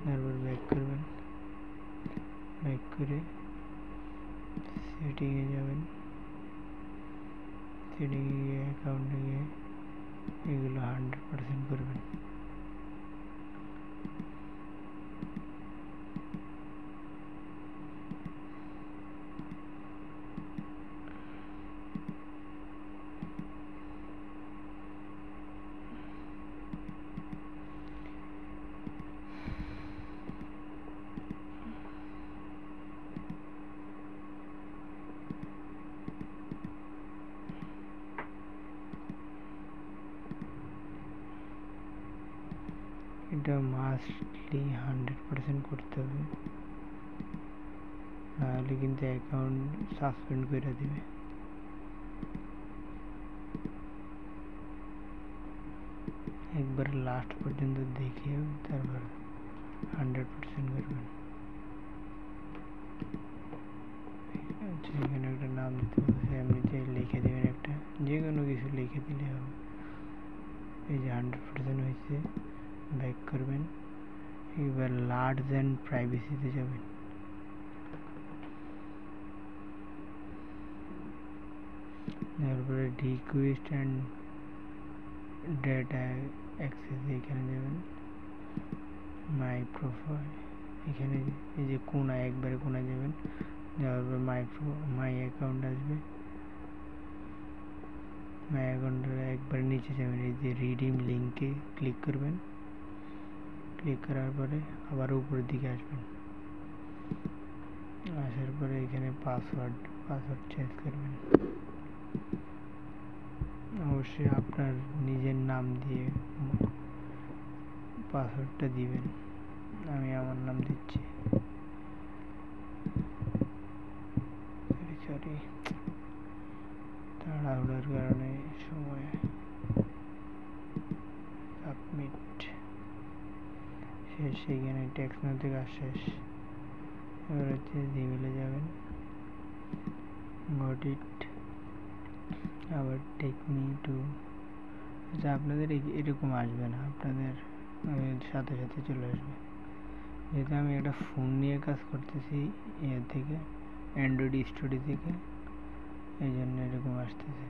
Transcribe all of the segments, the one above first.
তারপর ব্যাক করবেন, ব্যাক করে সেটিংয়ে যাবেন, সেটিংয়ে গিয়ে অ্যাকাউন্টে গিয়ে এগুলো 100% করবেন। এটা মাস্টলি 100% করতে হবে, নাহলে কিন্তু অ্যাকাউন্ট সাসপেন্ড করে দিবে। একবার লাস্ট পর্যন্ত দেখে তারপর 100% করবেন। আচ্ছা, এখানে একটা নাম দিতে বলছে, এমনিতে লিখে দেবেন, একটা যে কোনো কিছু লিখে দিলে হবে। এই যে 100% হয়েছে, ব্যাক করবেন, এবার লার্জ অ্যান্ড প্রাইভেসিতে যাবেন। তারপরে রিকোয়েস্ট অ্যান্ড ডেটা অ্যাক্সেস এখানে যাবেন, মাই প্রোফাইল এখানে এই যে কোনায় একবারে কোনায় যাবেন, যাওয়ার পর মাই অ্যাকাউন্ট আসবে, মাই অ্যাকাউন্টের একবার নিচে যাবেন, এই যে রিডিম লিঙ্কে ক্লিক করবেন, ক্লিক করার পরে আবার উপরের দিকে আসবেন, আসার পরে এখানে পাসওয়ার্ড চেঞ্জ করবেন। অবশ্যই আপনার নিজের নাম দিয়ে পাসওয়ার্ডটা দিবেন, আমি আমার নাম দিচ্ছি। সরি তাড়াহুড়োর কারণে সময়। সাবমিট শেষ, এইখানে টেক্সট মেসেজ কাজ শেষ। এবার হচ্ছে জিমেলে যাবেন, গট ইট, আবার টেক মি টু। আচ্ছা, আপনাদের এরকম আসবে না, আপনাদের সাথে সাথে চলে আসবে। যেহেতু আমি একটা ফোন নিয়ে কাজ করতেছি এর থেকে, অ্যান্ড্রয়েড স্টুডিও থেকে, এই জন্য এরকম আসতেছে।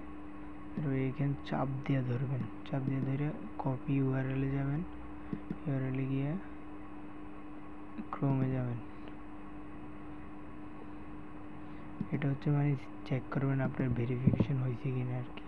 আর এইখানে চাপ দিয়ে ধরবেন, চাপ দিয়ে ধরে কপি ইউআরএলে যাবেন, ইউআরএলে গিয়ে ক্রোমে যাবেন। এটা হচ্ছে মানে চেক করবেন আপনার ভেরিফিকেশন হয়েছে কিনা আর কি।